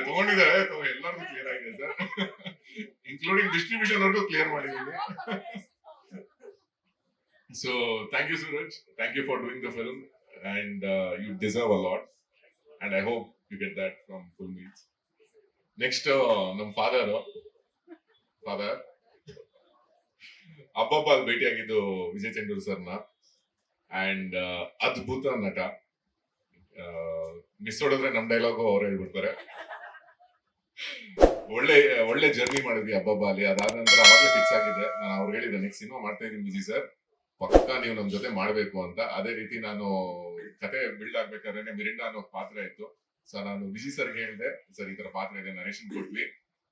ತಗೊಂಡಿದ್ದಾರೆ, ಎಲ್ಲರಿಗೂ ಕ್ಲಿಯರ್ ಆಗಿದೆ ಸರ್, ಇನ್ಕ್ಲೂಡಿಂಗ್ ಡಿಸ್ಟ್ರಿಬ್ಯೂಷನ್ ವರ್ಗೂ ಕ್ಲಿಯರ್ ಮಾಡಿದ್ದೀನಿ. So thank you, Suraj. Thank you for doing the film, and you deserve a lot, and I hope you get that from Full Meals. Next, ನಮ್ಮ father ಅಬ್ಬಬ್ಬ ಅಲ್ಲಿ ಭೇಟಿಯಾಗಿದ್ದು ವಿಜಯ್ ಚಂಡೂರ್ ಸರ್ನ, and ಅದ್ಭುತ ನಟ. Miss ಹೊಡೆದ್ರೆ ನಮ್ dialogue ಅವ್ರು ಹೇಳ್ಬಿಡ್ತಾರೆ. ಒಳ್ಳೆ ಜರ್ನಿ ಮಾಡಿದ್ವಿ ಅಬ್ಬಬ್ಬ ಅಲ್ಲಿ. ಅದಾದ ನಂತರ ಅವಾಗಲೇ ಫಿಕ್ಸ್ ಆಗಿದೆ, ನಾನು ಅವ್ರು ಹೇಳಿದ್ದೆ ನೆಕ್ಸ್ಟ್ ಸಿನಿಮಾ ಮಾಡ್ತಾ ಇದೀನಿ ವಿಜಯ್ ಸರ್, ಪಕ್ಕ ನೀವು ನಮ್ ಜೊತೆ ಮಾಡ್ಬೇಕು ಅಂತ. ಅದೇ ರೀತಿ ನಾನು ಕತೆ ಬಿಲ್ಡ್ ಆಗ್ಬೇಕಾದ್ರೆ ಮಿರಿಂಡಾ ಅನ್ನೋ ಪಾತ್ರ ಇತ್ತು. ಸೊ ನಾನು ವಿಜಯ್ ಸರ್ಗೆ ಹೇಳಿದೆ, ಸರ್ ಈ ತರ ಪಾತ್ರ ಇದೆ, ನರೇಶನ್ ಕೊಟ್ವಿ.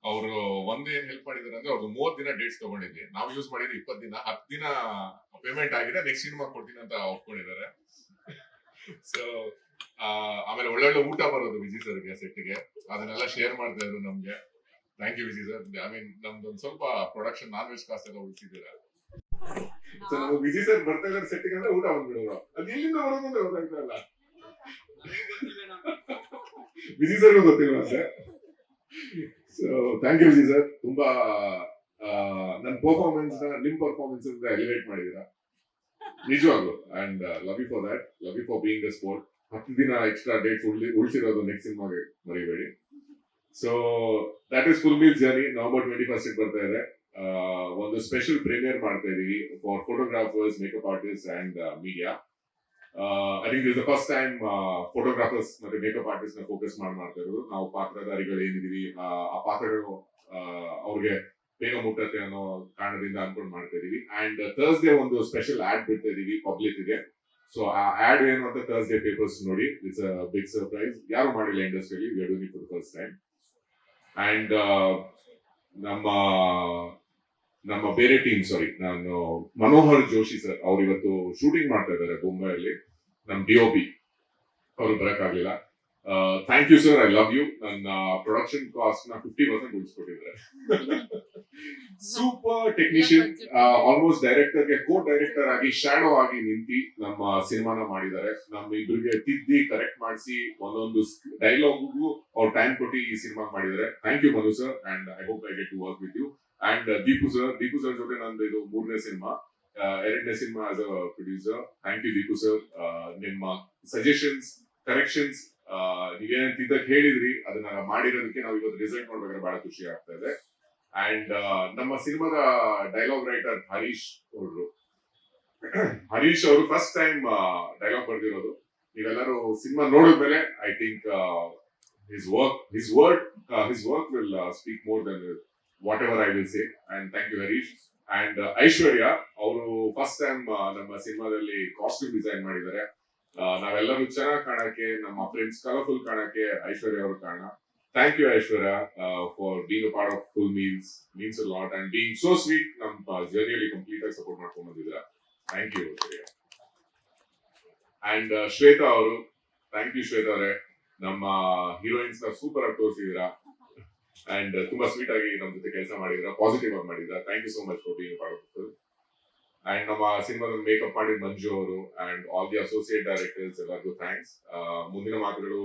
ಅವರು ಒಂದೇನ್ ಹೆಲ್ಪ್ ಮಾಡಿದಾರೆ ಅಂದ್ರೆ, ಅವ್ರು 30 ದಿನ ಡೇಟ್ಸ್ ತಗೊಂಡಿದ್ವಿ, ನಾವು ಯೂಸ್ ಮಾಡಿದ್ವಿ 20 ದಿನ. 10 ದಿನ ಪೇಮೆಂಟ್ ಆಗಿದೆ, ನೆಕ್ಸ್ಟ್ ಸಿನಿಮಾ ಕೊಡ್ತೀನಿ ಅಂತ ಒಪ್ಕೊಂಡಿದ್ದಾರೆ. ಸೊ ಆಮೇಲೆ ಒಳ್ಳೊಳ್ಳೆ ಊಟ ಬರೋದು ವಿಜಯ್ ಸರ್ಗೆ ಸೆಟ್ಗೆ, ಅದನ್ನೆಲ್ಲ ಶೇರ್ ಮಾಡ್ತಾ ಇದ್ರು ನಮ್ಗೆ. Thank you Vijay sir. I mean ನಮ್ದೊಂದು ಸ್ವಲ್ಪ ಪ್ರೊಡಕ್ಷನ್ ನಾನ್ ವೆಜ್ ಕಾಸ್ಟ್ ಎಲ್ಲ ಉಳಿಸಿದ್ದೀರಾ. ಸೊ ನಾವು ವಿಜಯ್ ಸರ್ ಬರ್ತಾ ಇದ್ದಾರೆ ಸೆಟ್ಗೆ ಅಂದ್ರೆ ಊಟ ಬಂದ್ಬಿಡೋರು, ಅದು ಎಲ್ಲಿಂದ ಬರೋದು ಅಂದ್ರೆ ಗೊತ್ತಾಗ್ತಲ್ಲ. ವಿಜಯ್ ಸರ್ಗೂ ಗೊತ್ತಿಲ್ವಾ ಸರ್? So thank you Vijay sir. ತುಂಬಾ ನನ್ನ ಪರ್ಫಾರ್ಮೆನ್ಸ್ ನಿಮ್ ಪರ್ಫಾರ್ಮೆನ್ಸ್ ಎಲಿವೇಟ್ ಮಾಡಿದೀರಾ ನಿಜವಾಗ್ಲು, and love you for that, love you for being the sport. 10 ದಿನ ಎಕ್ಸ್ಟ್ರಾ ಡೇಟ್ಸ್ ಉಳಿಸಿರೋದು ನೆಕ್ಸ್ಟ್ ಸಿನಿಮಾಗೆ ಮರಿಬೇಡಿ. So that is full meals journey. November 21 ಬರ್ತಾ ಇದೆ. ಒಂದು ಸ್ಪೆಷಲ್ ಪ್ರೀಮಿಯರ್ ಮಾಡ್ತಾ ಇದೀವಿ for photographers, makeup artist and media. I think this the first time photographers ಮತ್ತೆ ಮೇಕಪ್ ಆರ್ಟಿಸ್ಟ್ ನ ಫೋಕಸ್ ಮಾಡ್ತಾ ಇರೋದು. ನಾವು ಪಾತ್ರಧಾರಿಗಳು ಏನಿದೀವಿ, ಆ ಪಾತ್ರಗಳು ಅವ್ರಿಗೆ ಬೇಗ ಮುಟ್ಟತ್ತೆ ಅನ್ನೋ ಕಾರಣದಿಂದ ಅನ್ಕೊಂಡು ಮಾಡ್ತಾ ಇದೀವಿ. ಅಂಡ್ ಥರ್ಸ್ಡೇ ಒಂದು ಸ್ಪೆಷಲ್ ಆಡ್ ಬಿಡ್ತಾ ಇದೀವಿ ಪಬ್ಲಿಕ್ ಗೆ. ಸೊ ಆ ಆಡ್ ಏನು ಅಂತ ಥರ್ಸ್ಡೇ ಪೇಪರ್ಸ್ ನೋಡಿ. ಇಟ್ಸ್ ಅ ಬಿಗ್ ಸರ್ಪ್ರೈಸ್, ಯಾರು ಮಾಡಿಲ್ಲ ಇಂಡಸ್ಟ್ರಿಯಲ್ಲಿ, we are doing for the first time. And ನಮ್ಮ ಬೇರೆ ಟೀಮ್, ನಾನು ಮನೋಹರ್ ಜೋಶಿ ಸರ್, ಅವ್ರು ಇವತ್ತು ಶೂಟಿಂಗ್ ಮಾಡ್ತಾ ಇದ್ದಾರೆ ಮುಂಬೈಯಲ್ಲಿ. ನಮ್ DOP ಅವ್ರು ಬರಕ್ಕಾಗ್ಲಿಲ್ಲ. Thank you sir, I love you. ನನ್ನ ಪ್ರೊಡಕ್ಷನ್ ಕಾಸ್ಟ್ ನ 50% ಉಳಿಸ್ಕೊಟ್ಟಿದ್ದಾರೆ. ಸೂಪರ್ ಟೆಕ್ನಿಷಿಯನ್, ಆಲ್ಮೋಸ್ಟ್ ಡೈರೆಕ್ಟರ್ ಗೆ ಕೋ ಡೈರೆಕ್ಟರ್ ಆಗಿ ಶಾಡೋ ಆಗಿ ನಿಂತಿ ನಮ್ಮ ಸಿನಿಮಾನ ಮಾಡಿದ್ದಾರೆ. ನಮ್ಮ ಇಬ್ಬರಿಗೆ ತಿದ್ದಿ ಕರೆಕ್ಟ್ ಮಾಡಿಸಿ ಒಂದೊಂದು ಡೈಲಾಗ್ಗೂ ಅವ್ರು ಟೈಮ್ ಕೊಟ್ಟು ಈ ಸಿನಿಮಾ ಮಾಡಿದ್ದಾರೆ. Thank you Manu sir, and I hope I get to work with you. And Deepu sir ಜೊತೆ ನಂದು ಇದು 3ನೇ ಸಿನಿಮಾ, 2ನೇ ಸಿನಿಮಾ as a producer. Thank you Deepu sir. ನಿಮ್ಮ ಸಜೆಷನ್ಸ್, ಕರೆಕ್ಷನ್ಸ್, ನೀವೇನಂತ ಹೇಳಿದ್ರಿ, ಅದನ್ನ ಮಾಡಿರೋದಕ್ಕೆ ನಾವು ಇವತ್ತು ರಿಸಲ್ಟ್ ನೋಡ್ಬೇಕಾದ್ರೆ ಬಹಳ ಖುಷಿ ಆಗ್ತಾ ಇದೆ. ಅಂಡ್ ನಮ್ಮ ಸಿನಿಮಾದ ಡೈಲಾಗ್ ರೈಟರ್ ಹರೀಶ್ ಅವರು ಫಸ್ಟ್ ಟೈಮ್ ಡೈಲಾಗ್ ಬರ್ದಿರೋದು. ನೀವೆಲ್ಲರೂ ಸಿನಿಮಾ ನೋಡಿದ್ಮೇಲೆ I think his work will speak more than whatever I will say. And thank you Harish. And ಐಶ್ವರ್ಯ ಅವರು ಫಸ್ಟ್ ಟೈಮ್ ನಮ್ಮ ಸಿನಿಮಾದಲ್ಲಿ ಕಾಸ್ಟ್ಯೂಮ್ ಡಿಸೈನ್ ಮಾಡಿದ್ದಾರೆ. ನಾವೆಲ್ಲರೂ ಚೆನ್ನಾಗಿ ಕಾಣಕ್ಕೆ, ನಮ್ಮ ಫ್ರೆಂಡ್ಸ್ ಕಲರ್ಫುಲ್ ಕಾಣಕ್ಕೆ ಐಶ್ವರ್ಯ ಅವರು ಕಾರಣ. Thank you Aishwarya for being a part of Full Meals, means a lot, and being so sweet. ನಮ್ಮ ಜರ್ನಿಯಲ್ಲಿ ಕಂಪ್ಲೀಟ್ ಆಗಿ ಸಪೋರ್ಟ್ ಮಾಡ್ಕೊಂಡು ಬಂದಿದ್ದೀರಾ. Thank you Aishwarya. And Shweta ಅವರು, ಥ್ಯಾಂಕ್ ಯು ಶ್ವೇತಾ ಅವರೇ. ನಮ್ಮ ಹೀರೋಯಿನ್ಸ್ ನ ಸೂಪರ್ ಆಗಿ ತೋರಿಸಿದೀರಾ, ಅಂಡ್ ತುಂಬಾ ಸ್ವೀಟ್ ಆಗಿ ನಮ್ಮ ಜೊತೆ ಕೆಲಸ ಮಾಡಿದ್ರ, ಪಾಸಿಟಿವ್ ಆಗಿ ಮಾಡಿದ್ರ. Thank you so much for being part of the film. And ನಮ್ಮ ಸಿನಿಮಾದ ಮೇಕಪ್ ಮಾಡಿದ ಮಂಜು ಅವರು and all the associate directors ಎಲ್ಲರಿಗೂ ಥ್ಯಾಂಕ್ಸ್. ಮುಂದಿನ ಮಾತುಗಳು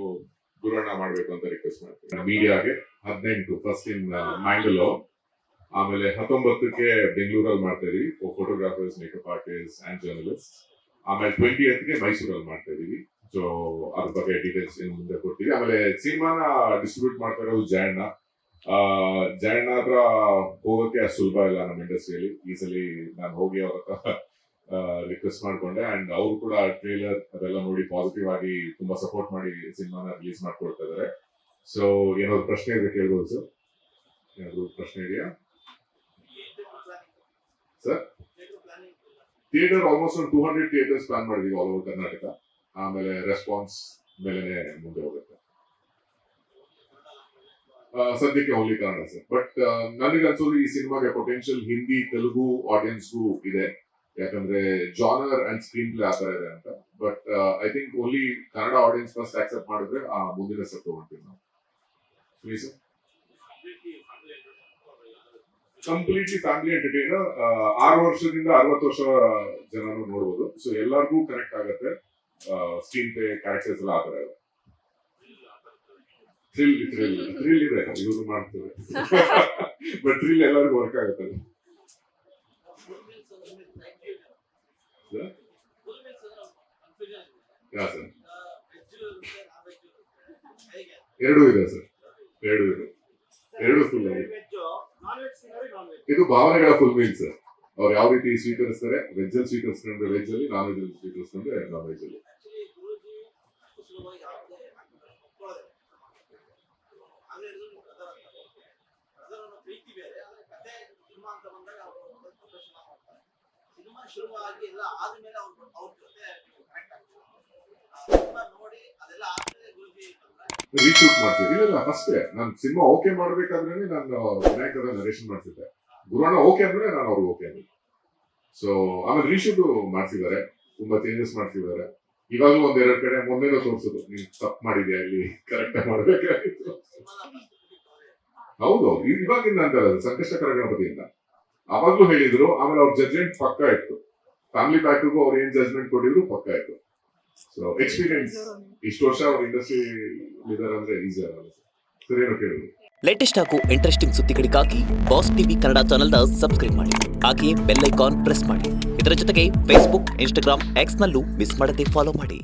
ಗುರುವಣ್ಣ ಮಾಡ್ಬೇಕು ಅಂತ ರಿಕ್ವೆಸ್ಟ್ ಮಾಡ್ತೀನಿ. ಮೀಡಿಯಾಗೆ 18 ಫಸ್ಟ್ ಇನ್ ಮ್ಯಾಂಗಲೋರ್, ಆಮೇಲೆ 19ಕ್ಕೆ ಬೆಂಗಳೂರಲ್ಲಿ ಮಾಡ್ತಾ ಇದೀವಿ for photographers, makeup artist and journalist. ಆಮೇಲೆ 20ಗೆ ಮೈಸೂರಲ್ಲಿ ಮಾಡ್ತಾ ಇದೀವಿ. ಸೊ ಅದ್ರ ಬಗ್ಗೆ ಡೀಟೇಲ್ಸ್ ಇನ್ನು ಮುಂದೆ ಕೊಡ್ತೀವಿ. ಆಮೇಲೆ ಸಿನಿಮಾನ ಡಿಸ್ಟ್ರಿಬ್ಯೂಟ್ ಮಾಡ್ತಾ ಇರೋದು ಜಯಣ್ಣ ಹತ್ರ ಹೋಗೋಕೆ ಅಷ್ಟು ಸುಲಭ ಇಲ್ಲ ನಮ್ಮ ಇಂಡಸ್ಟ್ರಿಯಲ್ಲಿ. ಈ ಸಲ ನಾನು ಹೋಗಿ ಅವ್ರ ಹತ್ರ ರಿಕ್ವೆಸ್ಟ್ ಮಾಡ್ಕೊಂಡೆ, ಅಂಡ್ ಅವರು ಕೂಡ ಟ್ರೇಲರ್ ಅದೆಲ್ಲ ನೋಡಿ ಪಾಸಿಟಿವ್ ಆಗಿ ತುಂಬಾ ಸಪೋರ್ಟ್ ಮಾಡಿ ಸಿನಿಮಾನ ರಿಲೀಸ್ ಮಾಡ್ಕೊಳ್ತಾ ಇದಾರೆ. ಸೊ ಏನಾದ್ರು ಪ್ರಶ್ನೆ ಇದೆ ಕೇಳ್ಬೋದು ಸರ್? ಏನಾದ್ರು ಪ್ರಶ್ನೆ ಇದೆಯಾ ಸರ್? ಥಿಯೇಟರ್ ಆಲ್ಮೋಸ್ಟ್ ಒಂದು 200 ಥಿಯೇಟರ್ಸ್ ಪ್ಲಾನ್ ಮಾಡಿದೀವಿ ಆಲ್ ಓವರ್ ಕರ್ನಾಟಕ. ಆಮೇಲೆ ರೆಸ್ಪಾನ್ಸ್ ಮೇಲೆನೆ ಮುಂದೆ ಹೋಗುತ್ತೆ. ಸದ್ಯಕ್ಕೆ ಓನ್ಲಿ ಕನ್ನಡ ಸರ್. ಬಟ್ ನನಗನ್ಸೋದು ಈ ಸಿನಿಮಾಗೆ ಪೊಟೆನ್ಶಿಯಲ್ ಹಿಂದಿ, ತೆಲುಗು ಆಡಿಯನ್ಸ್ಗೂ ಇದೆ, ಯಾಕಂದ್ರೆ ಜಾನರ್ ಅಂಡ್ ಸ್ಕ್ರೀನ್ ಪ್ಲೇ ಆತರ ಇದೆ ಅಂತ. But I think only Kannada audience first accept ಮಾಡಿದ್ರೆ ಆ ಮುಂದಿನ ಸ್ಟೆಪ್ ತಗೊಂತೀವಿ ನಾವು. Sir completely family entertainer. 6 ವರ್ಷದಿಂದ 60 ವರ್ಷ ಜನನು ನೋಡ್ಬೋದು. ಸೊ ಎಲ್ಲರಿಗೂ ಕನೆಕ್ಟ್ ಆಗುತ್ತೆ. ಸ್ಕ್ರೀನ್ ಪ್ಲೇ, ಕ್ಯಾರೆಕ್ಟರ್ಸ್ ಎಲ್ಲ ಆತರ ಇದೆ. ಥ್ರಿಲ್ ಇದೆ ಇವ್ರು ಮಾಡ್ತಾರೆ ಬಟ್ ಥ್ರಿಲ್ ಎಲ್ಲರಿಗೂ ವರ್ಕ್ ಆಗುತ್ತಲ್ಲ. ಯಾ ಸರ್, ಎರಡೂ ಇದೆ ಸರ್, ಎರಡು ಫುಲ್ ಆಗಿದೆ. ಇದು ಭಾವನೆಗಳ ಫುಲ್ ಮೀಲ್ ಸರ್. ಅವ್ರು ಯಾವ ರೀತಿ ಸ್ವೀಕರಿಸ್ತಾರೆ, ವೆಜ್ ಅಲ್ಲಿ ಸ್ವೀಕರಿಸ್ಕೊಂಡ್ರೆ ವೆಜ್ ಅಲ್ಲಿ, ನಾನ್ ವೆಜ್ ಅಲ್ಲಿ ಸ್ವೀಕರಿಸ್ಕೊಂಡ್ರೆ ನಾನ್ ವೆಜ್ ಅಲ್ಲಿ. ಶುರುವಾಗಿ ಎಲ್ಲ ಆದ್ಮೇಲೆ ಅವ್ರ ಜೊತೆ ಸಿನಿಮಾ ನೋಡಿ ಅದೆಲ್ಲ ಆದ್ಮೇಲೆ ಗುರುಜಿ ರೀಶೂಟ್ ಮಾಡ್ತೀವಿ. ಇಲ್ಲ ಫಸ್ಟೇ ನಾನು ಸಿನಿಮಾ ಓಕೆ ಮಾಡ್ಬೇಕಾದ್ರೆ ನಾನು ವಿನಾಯಕರ ನರೇಶನ್ ಮಾಡ್ತಿದ್ದೆ. ಗುರುವಣ್ಣ ಓಕೆ ಅಂದ್ರೆ ನಾನು ಅವ್ರಿಗೆ ಓಕೆ ಅಂದ್ರೆ. ಸೊ ಆಮೇಲೆ ರೀಶೂಟ್ ಮಾಡ್ತಿದ್ದಾರೆ, ತುಂಬಾ ಚೇಂಜಸ್ ಮಾಡ್ತಿದ್ದಾರೆ. ಇವಾಗಲೂ ಒಂದೆರಡು ಕಡೆ ಮೊನ್ನೆನೂ ತೋರಿಸೋದು, ನೀನ್ ತಪ್ಪು ಮಾಡಿದ್ಯಾ, ಇಲ್ಲಿ ಕರೆಕ್ಟ್ ಆಗಿ ಮಾಡ್ಬೇಕಾಗಿತ್ತು. ಹೌದು, ಇವಾಗಿಂದ ಅಂತಲ್ಲ, ಸಂಕಷ್ಟಕರ ಗಣಪತಿಯಿಂದ ಅವಾಗ್ಲೂ ಹೇಳಿದ್ರು. ಆಮೇಲೆ ಅವ್ರ ಜಜ್ಮೆಂಟ್ ಪಕ್ಕ ಇತ್ತು. ಫ್ಯಾಮಿಲಿ ಪ್ಯಾಕ್ಗೂ ಅವ್ರು ಏನ್ ಜಜ್ಮೆಂಟ್ ಕೊಟ್ಟಿದ್ರು ಪಕ್ಕ ಇತ್ತು. ಸೊ ಎಕ್ಸ್ಪೀರಿಯನ್ಸ್, ಇಷ್ಟು ವರ್ಷ ಅವ್ರ ಇಂಡಸ್ಟ್ರಿ ಇದಾರೆ ಅಂದ್ರೆ ಈಸಿ ಆಗಲ್ಲ ಸರ್. ಏನೋ ಕೇಳಿದ್ರು. ಲೇಟೆಸ್ಟ್ ಹಾಗೂ ಇಂಟ್ರೆಸ್ಟಿಂಗ್ ಸುದ್ದಿಗಳಿಗಾಗಿ ಬಾಸ್ ಟಿವಿ ಕನ್ನಡ ಚಾನೆಲ್ನ ಸಬ್ಸ್ಕ್ರೈಬ್ ಮಾಡಿ. ಹಾಗೆಯೇ ಬೆಲ್ ಐಕಾನ್ ಪ್ರೆಸ್ ಮಾಡಿ. ಇದರ ಜೊತೆಗೆ ಫೇಸ್ಬುಕ್, ಇನ್ಸ್ಟಾಗ್ರಾಮ್, ಎಕ್ಸ್ನಲ್ಲೂ ಮಿಸ್ ಮಾಡದೆ ಫಾಲೋ ಮಾಡಿ.